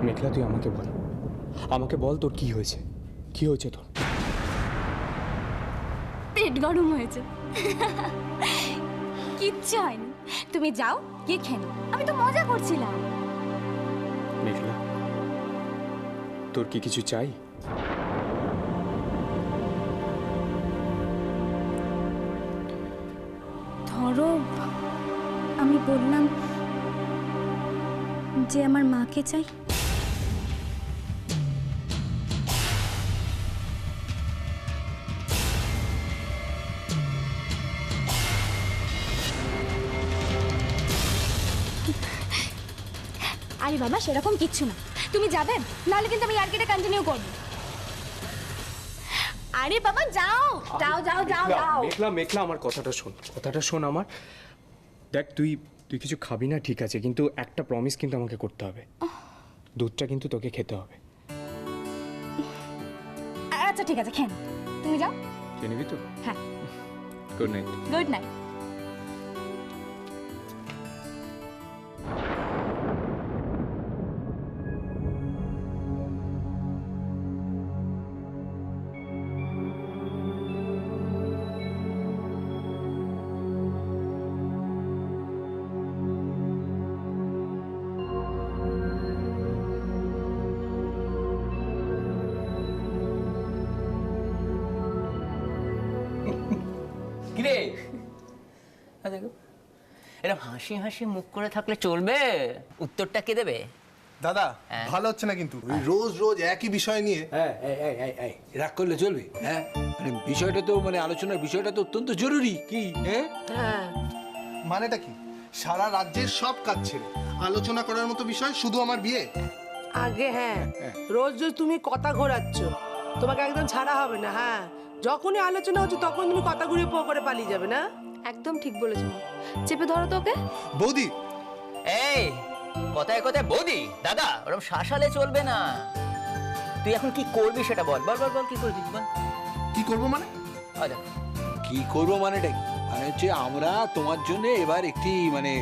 মেঘলা, তুই আমাকে বল তোর কি হয়েছে? কি হয়েছে তোর? পেট গরম হয়েছে। কিচ্ছু হয়নি, তুমি যাও গিয়ে খেয়ে নাও। আমি তো মজা করছিলাম। মেঘলা, তোর কি কিছু চাই? ধরো, আমি বললাম যে আমার মাকে চাই। আরে বাবা, সেরকম কিচ্ছু না, তুমি যাবে, নাহলে কিন্তু আমি আর্কিটা কন্টিনিউ করবো। আরে বাবা যাও যাও যাও যাও যাও। মেঘলা, আমার কথাটা শোন আমার। দেখ, তুই কিছু খাবি না ঠিক আছে, কিন্তু একটা প্রমিস কিন্তু আমাকে করতে হবে। দুধটা কিন্তু তোকে খেতে হবে। আচ্ছা ঠিক আছে, খেয়ে নাও। তুমি যাও। খেয়ে নিবি তো? হ্যাঁ। Good night. Good night. কিরে, দেখো এরকম হাসি হাসি মুখ করে থাকলে চলবে? উত্তরটা কে দেবে? দাদা ভালো হচ্ছে না কিন্তু রোজ রোজ একই বিষয় নিয়ে। রাগ করলে চলবে? হ্যাঁ, মানে বিষয়টা তো মানে আলোচনার বিষয়টা তো অত্যন্ত জরুরি। কি হ্যাঁ, মানেটা কি? সারা রাজ্যের সব কাজ ছেড়ে আলোচনা করার মতো বিষয় শুধু আমার বিয়ে? আগে হ্যাঁ, রোজ রোজ তুমি কথা ঘোরাচ্ছ, তোমাকে একদম ছাড়া হবে না। হ্যাঁ, যখনই আলোচনা হচ্ছে তখন তুমি কথা ঘুরিয়ে পো করে পালিয়ে যাবে না? একদম ঠিক বলেছো, চেপে ধরো তো ওকে। বৌদি, এই কথায় কথায় বৌদি দাদা ওরকম শাসালে চলবে না। তুই এখন কি করবি সেটা বল, বল বল বল, কি করবি বল। কি করবো মানে? আচ্ছা, কি করবো মানেটা কি? মানে হচ্ছে আমরা তোমার জন্য এবার একটি মানে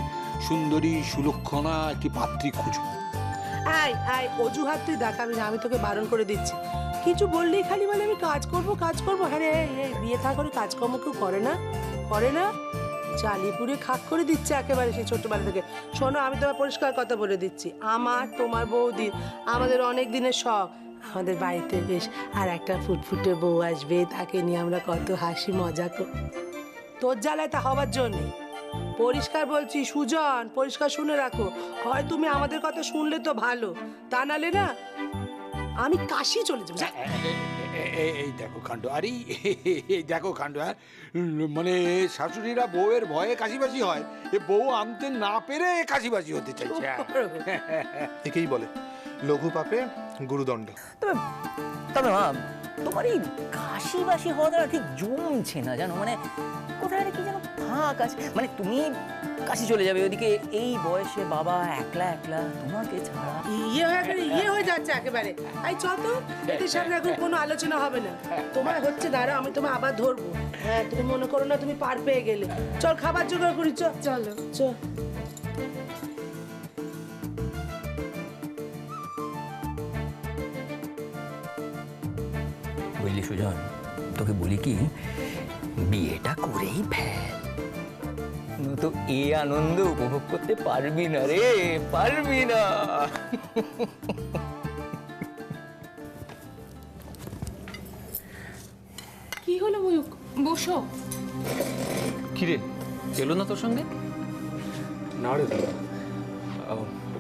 সুন্দরী সুলক্ষণা একটি পাত্রী খুঁজবো। আয় আয়, অজুহাত তুই দেখ, আমি তোকে বারণ করে দিচ্ছি। কিছু বললেই খালি বলে আমি কাজ করবো। হ্যাঁ রে, এই বিয়ে থা করে কাজকর্ম কেউ করে না, জালিপুরে খাক করে দিচ্ছে একেবারে সেই ছোট্টবেলা থেকে। শোনো, আমি তোমার পরিষ্কার কথা বলে দিচ্ছি, আমার তোমার বৌদির আমাদের অনেক দিনের শখ, আমাদের বাড়িতে বেশ আর একটা ফুটফুটে বউ আসবে, তাকে নিয়ে আমরা কত হাসি মজা করব। তোর জ্বালায় তা হবার জন্যে পরিষ্কার বলছি সুজন, পরিষ্কার শুনে রাখো। হয় তুমি আমাদের কথা শুনলে তো ভালো, তা নালে না আমি কাশি চলে যাবো। এই দেখো কাণ্ড, আরে এই দেখো কাণ্ড। হ্যাঁ, মানে শাশুড়িরা বউয়ের ভয়ে কাশিবাসি হয়, এ বউ আনতে না পেরে কাশিবাসি হতে চাইছে। একেই বলে লঘু পাপে গুরুদণ্ড। তবে মা, তোমার এই কাশি বাসি হওয়াটা ঠিক জমছে না জানো, মানে কোথায় কি যেন ফাঁক আছে। মানে তুমি কাশি চলে যাবে ওদিকে, এই বয়সে বাবা একলা তোমাকে ছাড়া। ইয়ে হয়ে যাচ্ছে একেবারে। এই চল তো, এদের সামনে এখন কোনো আলোচনা হবে না। তোমার হচ্ছে, দাঁড়া আমি তোমায় আবার ধরবো। হ্যাঁ, তুমি মনে করো না তুমি পার পেয়ে গেলে। চল খাবার জোগাড় করি, চলো চল। বুঝলি সুজন, তোকে বলি কি, বিয়েটা করেই ফেল, তো এই আনন্দ উপভোগ করতে পারবি না রে, পারবি না। কি হলো ময়ূক, বসো। কিরে, এলো না তোর সঙ্গে? না রে দাদা,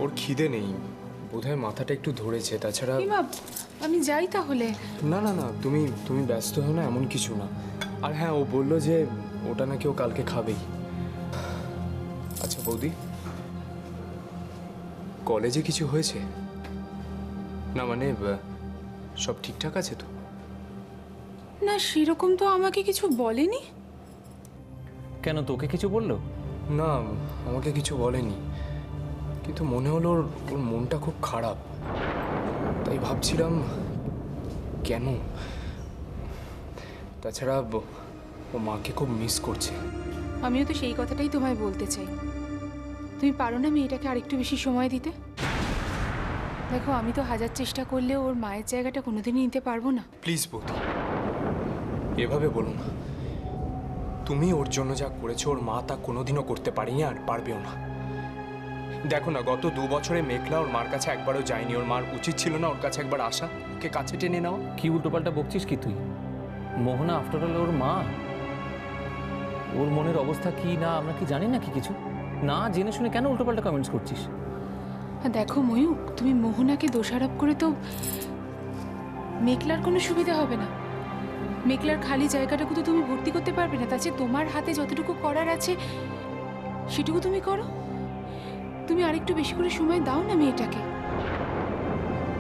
ওর খিদে নেই, বোধহয় মাথাটা একটু ধরেছে, তাছাড়া। আমি যাই তাহলে। না, তুমি ব্যস্ত হও না, এমন কিছু না। আর হ্যাঁ, ও বললো যে ওটা নাকি ও কালকে খাবেই। আচ্ছা বৌদি, কলেজে কিছু হয়েছে না? মানে সব ঠিকঠাক আছে তো? না, সেরকম তো আমাকে কিছু বলেনি। কেন, তোকে কিছু বললো? না, আমাকে কিছু বলেনি, কিন্তু মনে হলো ওর মনটা খুব খারাপ, তাই ভাবছিলাম কেন। তাছাড়া ও মাকে খুব মিস করছে। আমিও তো সেই কথাটাই তোমায় বলতে চাই। তুমি পারো না মেয়েটাকে আরেকটু বেশি সময় দিতে? দেখো আমি তো হাজার চেষ্টা করলেও ওর মায়ের জায়গাটা কোনোদিনই নিতে পারবো না। প্লিজ বৌদি, এভাবে বলো না। তুমি ওর জন্য যা করেছো ওর মা তা কোনোদিনও করতে পারেনি আর পারবেও না। দেখো না, গত 2 বছরে মেঘলা ওর মার কাছে একবারও যায়নি। ওর মার উচিত ছিল না ওর কাছে একবার আসা, ওকে কাছে টেনে নেওয়া? কি উল্টোপাল্টা বকছিস কি তুই? মোহনা আফটার অল ওর মা। ওর মনের অবস্থা কি না আমরা কি জানি নাকি কিছু? না জেনে শুনে কেন উল্টোপাল্টা কমেন্টস করছিস? আর দেখো ময়ূক, তুমি মোহনাকে দোষারোপ করে তো মেঘলার কোনো সুবিধা হবে না। মেঘলার খালি জায়গাটাকে তো তুমি ভর্তি করতে পারবে না। তাছাড়া তোমার হাতে যতটুকু করার আছে সেটুকু তুমি করো। তুমি আরেকটু বেশি করে সময় দাও না মেয়েটাকে,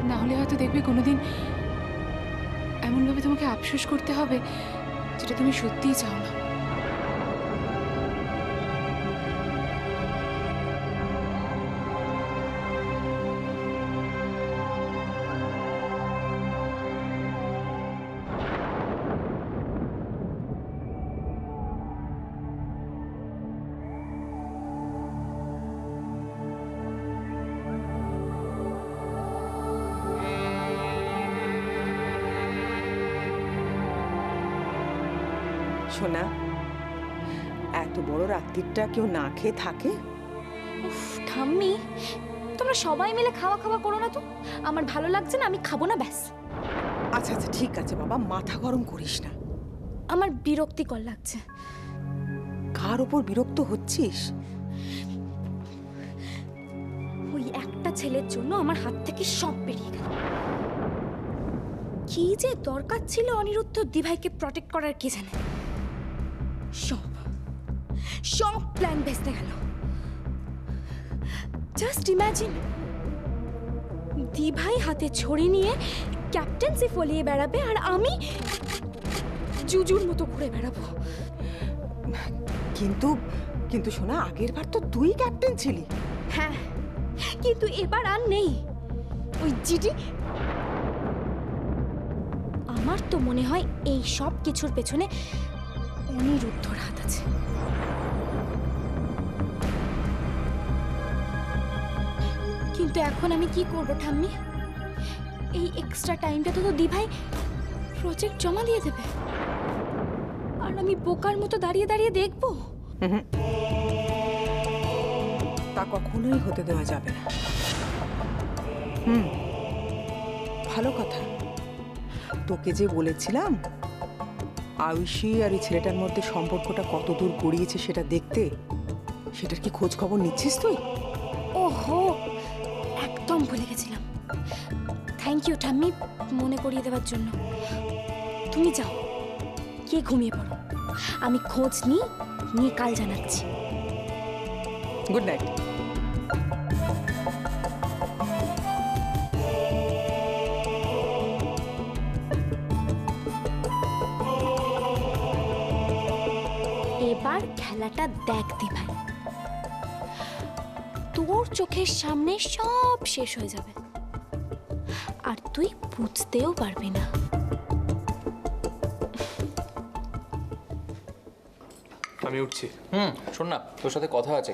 না হলে হয়তো দেখবে কোনোদিন এমনভাবে তোমাকে আফসোস করতে হবে যেটা তুমি সত্যিই চাও না। সোনা, এত বড় রাত্রিটা কেউ না খেয়ে থাকে? উফ ঠাম্মি, তোমরা সবাই মিলে খাওয়া খাওয়া করো না তো। আমার ভালো লাগছে না, আমি খাবো না, ব্যাস। আচ্ছা আচ্ছা ঠিক আছে বাবা, মাথা গরম করিস না। আমার বিরক্তিকর লাগছে। কার ওপর বিরক্ত হচ্ছিস? ওই একটা ছেলের জন্য আমার হাত থেকে সব বেরিয়ে গেল। কি যে দরকার ছিল অনিরুদ্ধ দিভাইকে প্রটেক্ট করার, কে জানে। সব সব প্ল্যান ভেস্তে গেল। জাস্ট ইমাজিন, দিভাই হাতে ছড়ি নিয়ে ক্যাপ্টেন্সি ফলিয়ে বেড়াবে আর আমি জুজুর মতো ঘুরে বেড়াবো। কিন্তু কিন্তু সোনা, আগের বার তো তুই ক্যাপ্টেন ছিলি। হ্যাঁ, কিন্তু এবার আর নেই ওই জিডি। আমার তো মনে হয় এই সব কিছুর পেছনে অনিরুদ্ধর হাত আছে। কিন্তু এখন আমি কি করব ঠাম্মি? এই এক্সট্রা টাইমটা তো দিভাই প্রজেক্ট জমা দিয়ে দেবে, আর আমি বোকার মতো দাঁড়িয়ে দাঁড়িয়ে দেখবো। তা কখনোই হতে দেওয়া যাবে না। ভালো কথা। তোকে যে বলেছিলাম আয়ুষী আর এই ছেলেটার মধ্যে সম্পর্কটা কত দূর গড়িয়েছে সেটা দেখতে, সেটার কি খোঁজ খবর নিচ্ছিস তুই? ওহো, একদম ভুলে গেছিলাম। থ্যাংক ইউ ঠাম্মি মনে করিয়ে দেওয়ার জন্য। তুমি যাও, কে ঘুমিয়ে পড়ো, আমি খোঁজ নিয়ে কাল জানাচ্ছি। Good night. এবার খেলাটা দেখ দিভাই, তোর চোখের সামনে সব শেষ হয়ে যাবে আর তুই বুঝতেও পারবি না। আমি উঠছি। শোন না, তোর সাথে কথা আছে।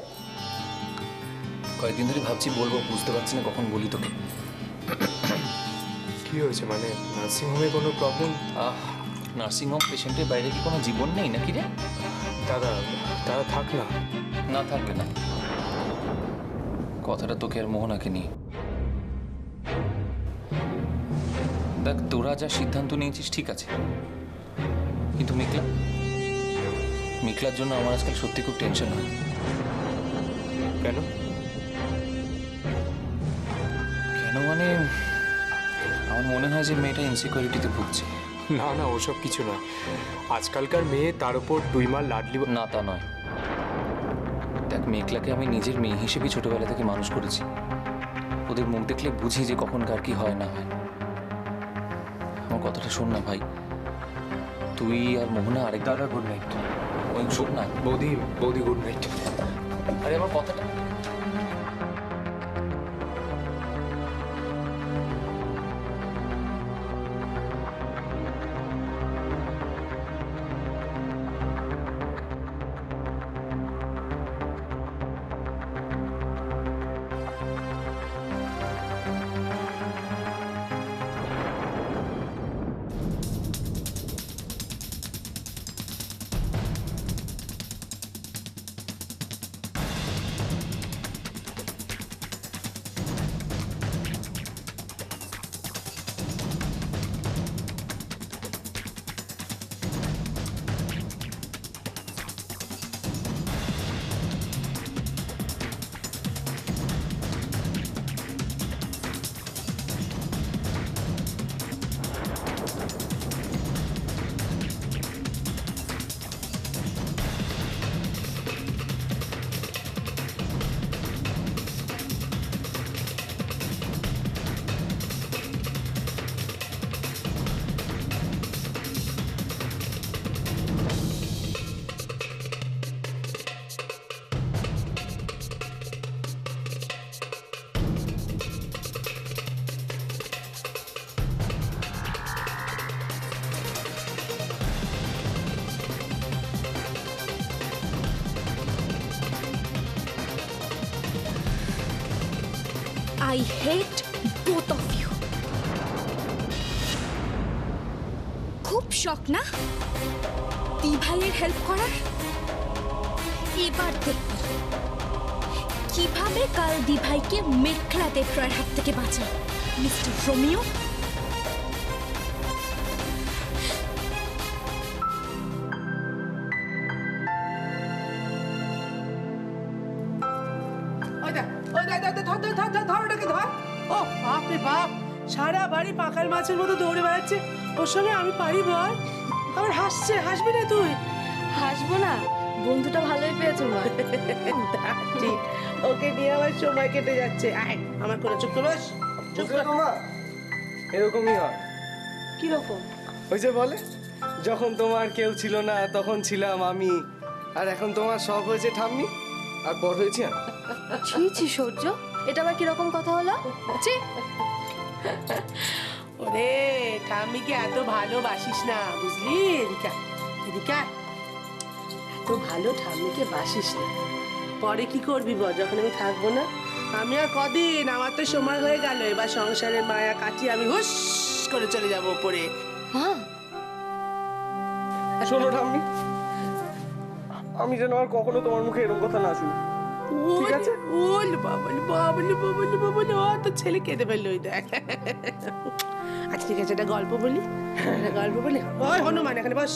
কয়েকদিন ধরে ভাবছি বলবো, বুঝতে পারছি না কখন বলি তোকে। কি হয়েছে? মানে নার্সিংহোমে কোনো প্রবলেম? নার্সিংহোম পেশেন্টের বাইরে কি কোনো জীবন নেই নাকি রে? দাদা দাদা থাক না। না থাকলে না, কথাটা তোকে আর মোহনাকে নিয়ে। দেখ, তোরা যা সিদ্ধান্ত নিয়েছিস ঠিক আছে, কিন্তু মিকলার জন্য আমার আজকাল সত্যি খুব টেনশন হয়। কেন? কেন মানে, আমার মনে হয় যে মেয়েটা ইনসিকিউরিটিতে ভুগছে। না না, ওসব কিছু নয়। আজকালকার মেয়ে, তার উপর 2 মার লাডলি। না তা নয়। দেখ, মেঘলাকে আমি নিজের মেয়ে হিসেবে ছোটবেলা থেকে মানুষ করেছি। ওদের মুখ দেখলে বুঝি যে কখন কার কি হয় না হয়। আমার কথাটা শোন না ভাই, তুই আর মোহনা আরেক। দাদা গুড নাইট। ওই শোন না বৌদি গুড নাইট। আরে আমার কথাটা। I hate both of you. খুব শখ না দি ভাইয়ের হেল্প করার? এবার দেখব কিভাবে কাল দি ভাইকে মেঘলা দেবরায়ের হাত থেকে বাঁচায় মিস্টার রোমিও। ওই দেখ, ওই দেখ, দেখ, দেখ, ধর, ধর, ধর, ধর, ধর ওটাকে ধর। ও বাপ রে বাপ, সারা বাড়ি পাকাল মাছের মতো দৌড়ে বেড়াচ্ছে। ওর সঙ্গে আমি পারি বল? আবার হাসছে, হাসবি না তুই? হাসবো না, বন্ধুটা ভালোই পেয়েছো মা। ঠিক, ওকে নিয়ে আমার সময় কেটে যাচ্ছে। আয় আমার করে চুপ করে বস, চুপ কর। এরকমই হয়। কিরকম? ওই যে বলে, যখন তোমার কেউ ছিল না তখন ছিলাম আমি, আর এখন তোমার সব হয়েছে ঠাম্মি আর বড় হয়েছি আমি। ছি ছি সূর্য, এটা আবার কিরকম কথা হলো? ছি। ওরে ঠাম্মিকে এত ভালোবাসিস না, বুঝলি? এদিকে আয়, এদিকে আয়। এত ভালো ঠাম্মিকে বাসিস না, পরে কি করবি বল যখন আমি থাকবো না? আমি আর কদিন, আমার তো সময় হয়ে গেল। এবার সংসারের মায়া কাটিয়ে আমি হুস করে চলে যাবো ওপরে। মা, শোনো ঠাম্মি, আমি যেন আর কখনো তোমার মুখে এরকম কথা না শুনি। ঠিক আছে? ওল বাবলি বাবলি বাবলি বাবলি, ও তো ছেলে কেঁদে ফেললো, ওই দেখ। আচ্ছা ঠিক আছে, একটা গল্প বলি, একটা গল্প বলি। ওই হনুমান, এখানে বস,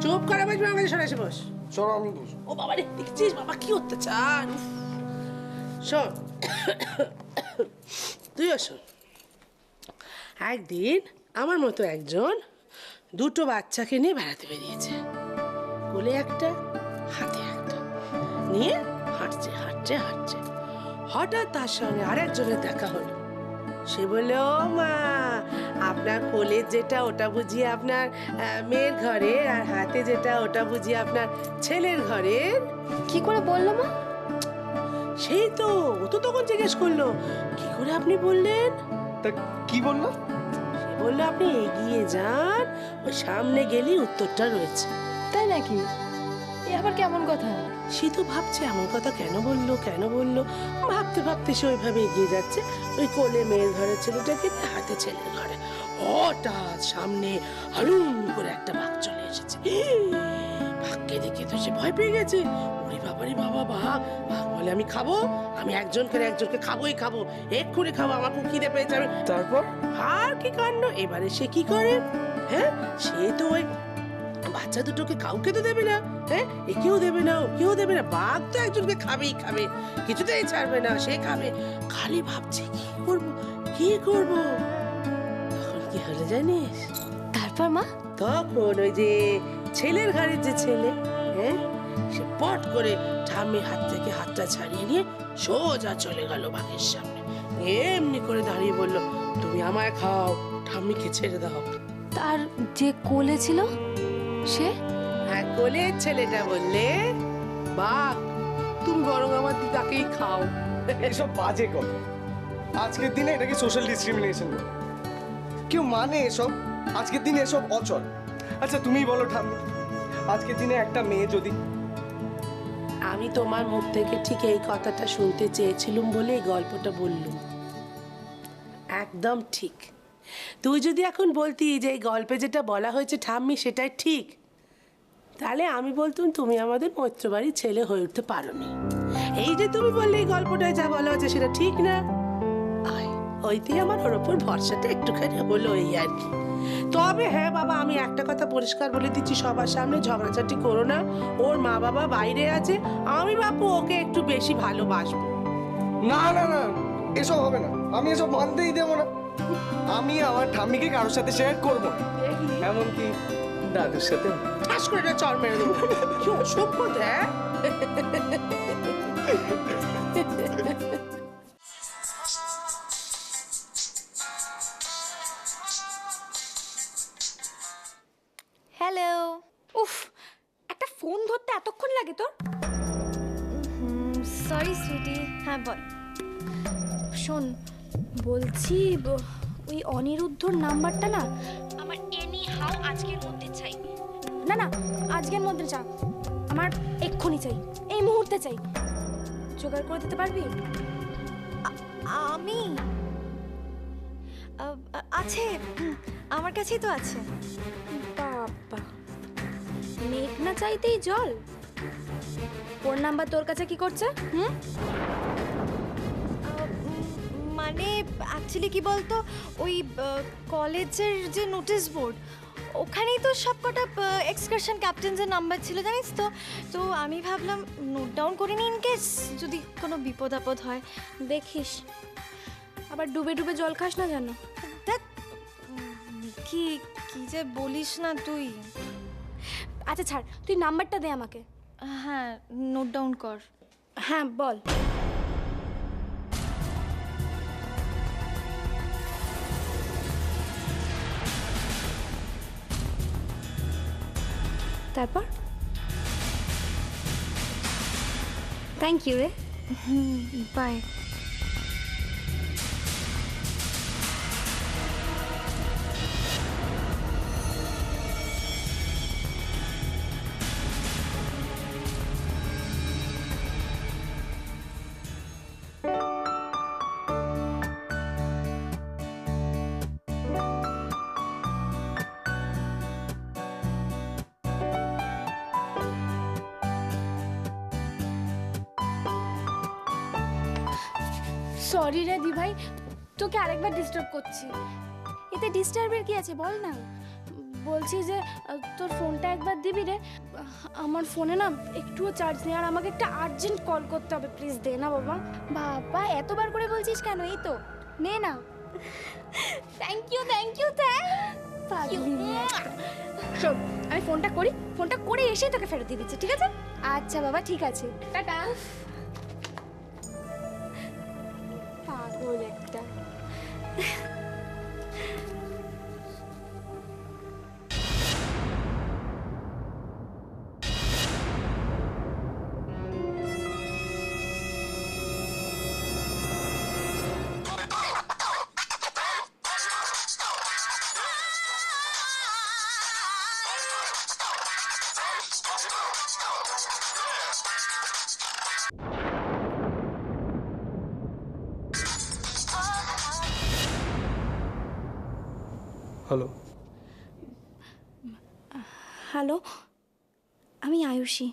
চুপ করে বসবি, আমার কাছে সরাসরি বস। চলো আমি বসবো। ও বাবা রে, দেখছিস বাবা কি অত্যাচার। উফ। শোন, তুইও শোন। একদিন আমার মতো একজন দুটো বাচ্চাকে নিয়ে বেড়াতে বেরিয়েছে। কোলে একটা, হাতে একটা নিয়ে হাঁটছে হাঁটছে হাঁটছে। হঠাৎ তার সঙ্গে আরেকজনের দেখা হলো। সে বলল, ও মা, আপনার কোলে যেটা ওটা বুঝিয়ে আপনার মেয়ের ঘরের, আর হাতে যেটা ওটা বুঝিয়ে আপনার ছেলের ঘরের। কি করে বললো মা? সেই তো, ও তো তখন জিজ্ঞেস করলো, কি করে আপনি বললেন? তা কি বললো? সে বললো, আপনি এগিয়ে যান, ওই সামনে গেলেই উত্তরটা রয়েছে। তাই নাকি? এ আবার কেমন কথা? সে তো ভাবছে এমন কথা কেন বললো, কেন বললো। ভাবতে ভাবতে সে ওইভাবে এগিয়ে যাচ্ছে, ওই কোলে মেয়ের ঘরের ছেলেটাকে নিয়ে, হাতে ছেলের ঘরে। হঠাৎ সামনে হালুম করে একটা বাঘ চলে এসেছে। বাঘকে দেখে তো সে ভয় পেয়ে গেছে। ওরে বাবা রে বাবা, বাঘ! বাঘ বলে, আমি খাবো, আমি একজনকে খাবোই খাবো, এক্ষুনি খাবো, আমার খুব খিদে পেয়েছে। তারপর? আর কি কাণ্ড! এবারে সে কি করে? হ্যাঁ, সে তো ওই বাচ্চা দুটোকে কাউকে তো দেবে না। হ্যাঁ, একেও দেবে না, ওকেও দেবে না। বাঘ তো একজনকে খাবেই খাবে, কিছুতেই ছাড়বে না, সে খাবে। খালি ভাবছে কি করবো, কি করবো। তখন কি হলো জানিস? তারপর মা? তখন ওই যে ছেলের ঘরের যে ছেলে, হ্যাঁ, সে পট করে ঠাম্মির হাত থেকে হাতটা ছাড়িয়ে নিয়ে সোজা চলে গেল বাঘের সামনে। এমনি করে দাঁড়িয়ে বলল, তুমি আমায় খাও, ঠাম্মিকে ছেড়ে দাও। তার যে কোলে ছিল সে? হ্যাঁ, কোলের ছেলেটা বললে, বাঘ, তুমি বরং আমার দিদাকেই খাও। এসব বাজে কথা। আজকের দিনে এটাকে সোশ্যাল ডিসক্রিমিনেশন বলে। কেউ মানে এসব? আজকের দিনে এসব অচল। আচ্ছা তুমিই বলো ঠাম্মি, আজকের দিনে একটা মেয়ে যদি... আমি তোমার মুখ থেকে ঠিক এই কথাটা শুনতে চেয়েছিলুম বলে এই গল্পটা বললুম। একদম ঠিক। তুই যদি এখন বলতি যে এই গল্পে যেটা বলা হয়েছে ঠাম্মি সেটাই ঠিক, তাহলে আমি বলতুম তুমি আমাদের মৈত্রবাড়ির ছেলে হয়ে উঠতে পারোনি। এই যে তুমি বললে এই গল্পটায় যা বলা হয়েছে সেটা ঠিক না, ওইতেই আমার ওর ওপর ভরসাটা একটুখানি হলো, এই আর কি। তবে হ্যাঁ বাবা, আমি একটা কথা পরিষ্কার বলে দিচ্ছি, সবার সামনে ঝগড়াঝাটি করো না। ওর মা বাবা বাইরে আছে, আমি বাপু ওকে একটু বেশি ভালোবাসবো। না না না, এসব হবে না, আমি এসব মানতেই দেবো না। আমি আমার ঠাম্মিকে কারোর সাথে শেয়ার করবো না, এমনকি দাদুর সাথে। ঠাস করে একটা চড় মেরে দেবো। কি অসভ্য দেখ। হ্যালো। উফ, একটা ফোন ধরতে এতক্ষণ লাগে তোর? সরি সুইটি। হ্যাঁ বল। শোন, বলছি ওই অনিরুদ্ধর নাম্বারটা না আমার এনি হাউ আজকের মধ্যে চাই। না না, আজকের মধ্যে চা, আমার এক্ষুনি চাই, এই মুহূর্তে চাই। জোগাড় করে দিতে পারবি? আমি আছে, আমার কাছেই তো আছে। বাবা, মেঘ না চাইতেই জল। ওর নাম্বার তোর কাছে কি করছে? মানে অ্যাকচুয়ালি কি বলতো, ওই কলেজের যে নোটিশ বোর্ড, ওখানেই তো সব কটা এক্সকারশন ক্যাপ্টেন্সের নাম্বার ছিল, জানিস তো। তো আমি ভাবলাম নোট ডাউন করে নিই, ইন কেস যদি কোনো বিপদ আপদ হয়। দেখিস আবার ডুবে ডুবে জল খাস না জানো। দেখ কি কি যে বলিস না তুই। আচ্ছা ছাড়, তুই নাম্বারটা দে আমাকে। হ্যাঁ, নোট ডাউন কর। হ্যাঁ বল। তারপর থ্যাংক ইউ রে। বাই। সরি রে দি ভাই, তোকে আরেকবার ডিস্টার্ব করছি। এতে ডিস্টার্বের কি আছে বল না। বলছি যে তোর ফোনটা একবার দিবি রে, আমার ফোনে না একটুও চার্জ নেই, আর আমাকে একটা আর্জেন্ট কল করতে হবে, প্লিজ দে না বাবা। বাবা এতবার করে বলছিস কেন, এই তো নে না। থ্যাংক ইউ থ্যাংক ইউ শোন, আমি ফোনটা করি, ফোনটা করে এসেই তোকে ফেরত দিয়ে দিচ্ছি, ঠিক আছে? আচ্ছা বাবা, ঠিক আছে, টাটা। পাগল একটা। হ্যালো, হ্যালো, আমি আয়ুষী।